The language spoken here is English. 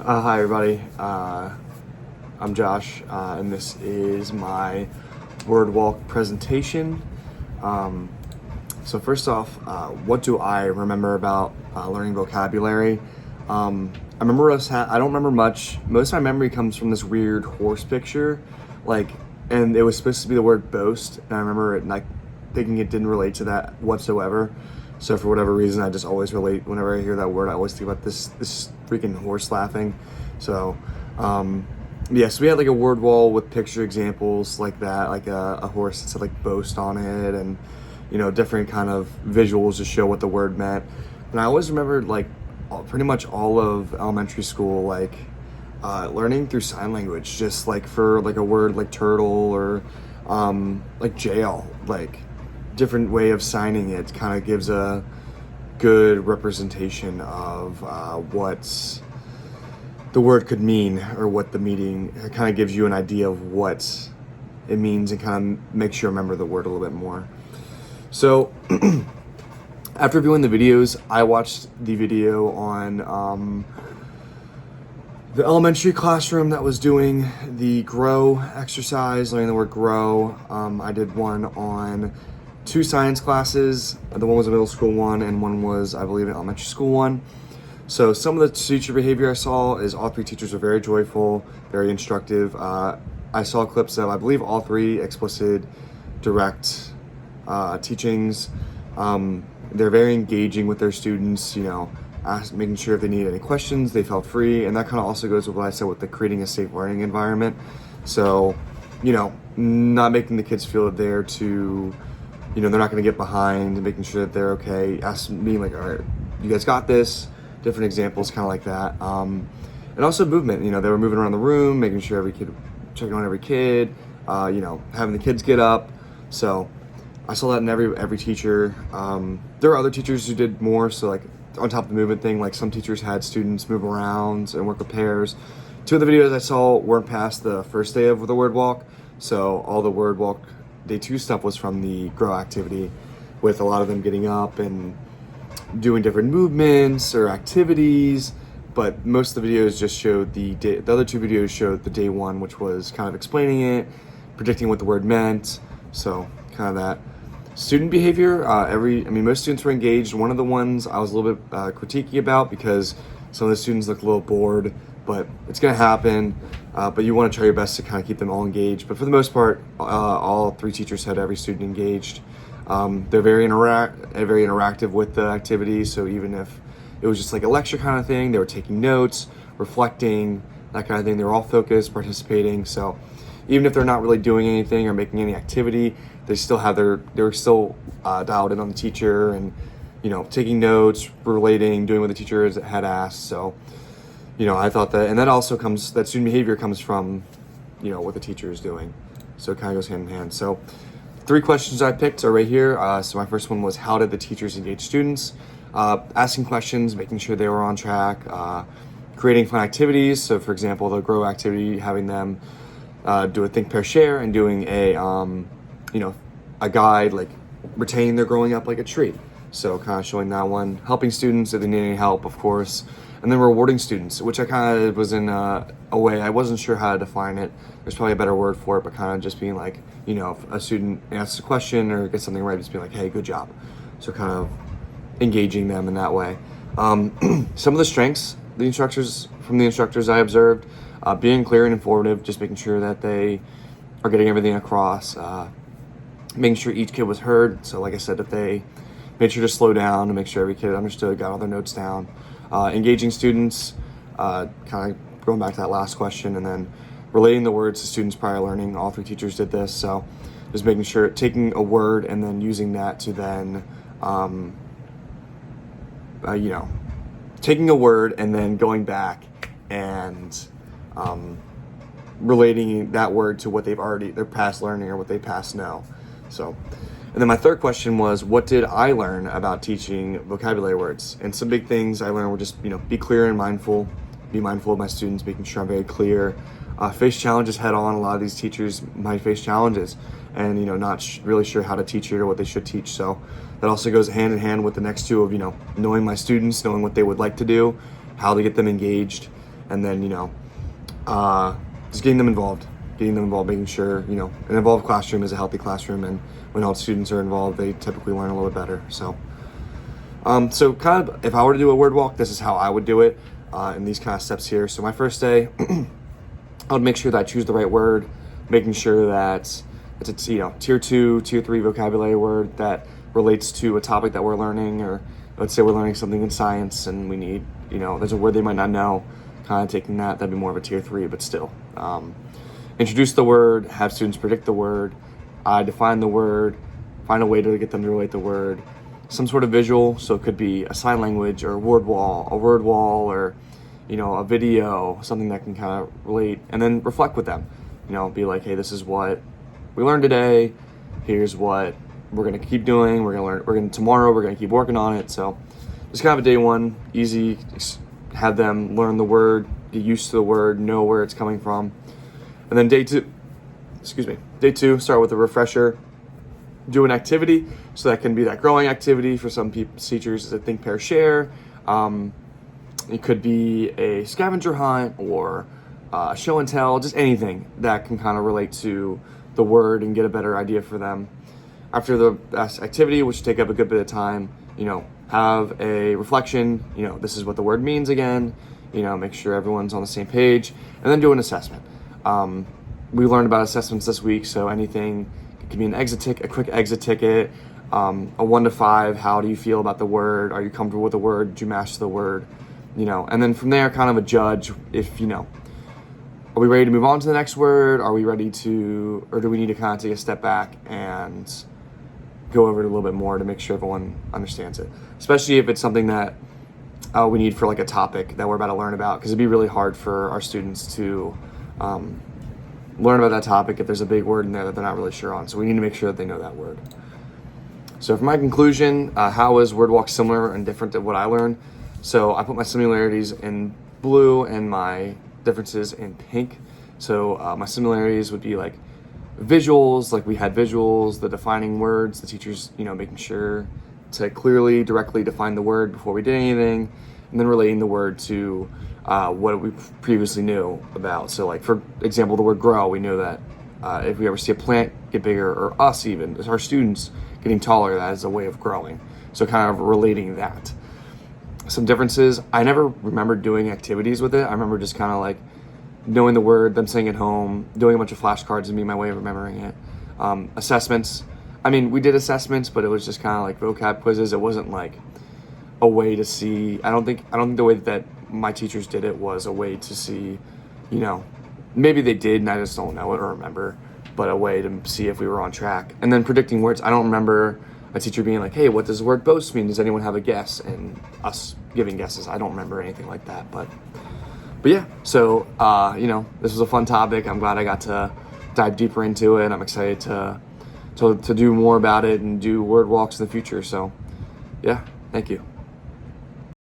Hi everybody, I'm Josh, and this is my word walk presentation. So first off, what do I remember about learning vocabulary? I remember I don't remember much. Most of my memory comes from this weird horse picture, and it was supposed to be the word boast, and I remember it thinking it didn't relate to that whatsoever. So for whatever reason, I just always relate. Whenever I hear that word, I always think about this freaking horse laughing. So, so we had like a word wall with picture examples like that, like a horse that said like boast on it, and different kind of visuals to show what the word meant. And I always remembered pretty much all of elementary school, learning through sign language, just like for like a word like turtle or like jail, different way of signing it kind of gives a good representation of what the word could mean, or what the meaning kind of gives you an idea of what it means, and kind of makes you remember the word a little bit more. So after viewing the videos, I watched the video on the elementary classroom that was doing the grow exercise, learning the word grow. I did one on 2 science classes. The one was a middle school one, and one was, I believe, an elementary school one. So some of the teacher behavior I saw is all 3 teachers were very joyful, very instructive. I saw clips of, I believe, all 3 explicit, direct teachings. They're very engaging with their students, making sure if they need any questions, they felt free. And that kind of also goes with what I said with the creating a safe learning environment. So, not making the kids feel that they're too, they're not going to get behind, and making sure that they're okay. Being like, all right, you guys got this. Different examples, kind of like that. And also movement. They were moving around the room, making sure checking on every kid. Having the kids get up. So I saw that in every teacher. There were other teachers who did more. So on top of the movement thing, some teachers had students move around and work with pairs. 2 of the videos I saw weren't past the first day of the word walk. So all the word walk day 2 stuff was from the grow activity, with a lot of them getting up and doing different movements or activities. But most of the videos just showed the other 2 videos showed the day 1, which was kind of explaining it, predicting what the word meant. So kind of that. Student behavior, most students were engaged. One of the ones I was a little bit critiquey about, because some of the students looked a little bored, but it's going to happen. But you want to try your best to kind of keep them all engaged. But for the most part, all 3 teachers had every student engaged. They're very interactive with the activity. So even if it was just like a lecture kind of thing, they were taking notes, reflecting, that kind of thing. They were all focused, participating. So even if they're not really doing anything or making any activity, they still have they're still dialed in on the teacher, and taking notes, relating, doing what the teacher had asked. So I thought that student behavior comes from what the teacher is doing. So it kind of goes hand in hand. So 3 questions I picked are right here. So my first one was, how did the teachers engage students? Asking questions, making sure they were on track, creating fun activities. So for example, the grow activity, having them do a think, pair, share, and doing a guide, retaining their growing up like a tree. So kind of showing that one, helping students if they need any help, of course, and then rewarding students, which I kind of was in a way I wasn't sure how to define it. There's probably a better word for it, but kind of just being like, if a student asks a question or gets something right, just being like, hey, good job. So kind of engaging them in that way. Some of the strengths the instructors I observed, being clear and informative, just making sure that they are getting everything across, making sure each kid was heard. So like I said, if they made sure to slow down to make sure every kid understood, got all their notes down, engaging students, kind of going back to that last question, and then relating the words to students' prior learning. All 3 teachers did this. So just making sure, taking a word and then using that to then, taking a word and then going back and relating that word to what their past learning or what they past know. So, and then my third question was, what did I learn about teaching vocabulary words? And some big things I learned were just, be clear and mindful, be mindful of my students, making sure I'm very clear, face challenges head on. A lot of these teachers might face challenges and, not really sure how to teach it or what they should teach. So that also goes hand in hand with the next 2 of, knowing my students, knowing what they would like to do, how to get them engaged, and then, just getting them involved, making sure, an involved classroom is a healthy classroom, and when all students are involved, they typically learn a little bit better. So kind of, if I were to do a word walk, this is how I would do it in these kind of steps here. So my first day, I would make sure that I choose the right word, making sure that it's a tier 2, tier 3 vocabulary word that relates to a topic that we're learning, or let's say we're learning something in science and we need, there's a word they might not know, kind of taking that'd be more of a tier 3, but still. Introduce the word, have students predict the word, define the word, find a way to get them to relate the word, some sort of visual, so it could be a sign language or a word wall, or a video, something that can kind of relate, and then reflect with them. Be like, hey, this is what we learned today, here's what we're gonna keep doing, tomorrow we're gonna keep working on it. So just kind of a day one, easy, have them learn the word, get used to the word, know where it's coming from. And then day two, start with a refresher, do an activity. So that can be that growing activity for some teachers, is a think, pair, share. It could be a scavenger hunt or show and tell, just anything that can kind of relate to the word and get a better idea for them. After the activity, which will take up a good bit of time, have a reflection, this is what the word means again, make sure everyone's on the same page, and then do an assessment. We learned about assessments this week, so anything, it could be a quick exit ticket, a 1 to 5, how do you feel about the word? Are you comfortable with the word? Did you master the word? And then from there, kind of a judge if, are we ready to move on to the next word? Are we ready to, or do we need to kind of take a step back and go over it a little bit more to make sure everyone understands it? Especially if it's something that we need for like a topic that we're about to learn about, because it'd be really hard for our students to learn about that topic if there's a big word in there that they're not really sure on. So we need to make sure that they know that word. So for my conclusion, how is word walk similar and different than what I learned? So I put my similarities in blue and my differences in pink. So my similarities would be like visuals, like we had visuals, the defining words, the teachers, making sure to clearly, directly define the word before we did anything, and then relating the word to what we previously knew about. So like, for example, the word grow, we knew that if we ever see a plant get bigger, or us even, as our students getting taller, that is a way of growing. So kind of relating that. Some differences, I never remember doing activities with it. I remember just kind of like knowing the word, them saying it home, doing a bunch of flashcards and being my way of remembering it. Assessments, we did assessments, but it was just kind of like vocab quizzes. It wasn't like a way to see, I don't think the way that my teachers did it was a way to see, maybe they did and I just don't know it or remember, but a way to see if we were on track. And then predicting words, I don't remember a teacher being like, hey, what does the word boast mean? Does anyone have a guess? And us giving guesses. I don't remember anything like that, but yeah. So, this was a fun topic. I'm glad I got to dive deeper into it. I'm excited to do more about it and do word walks in the future. So yeah, thank you.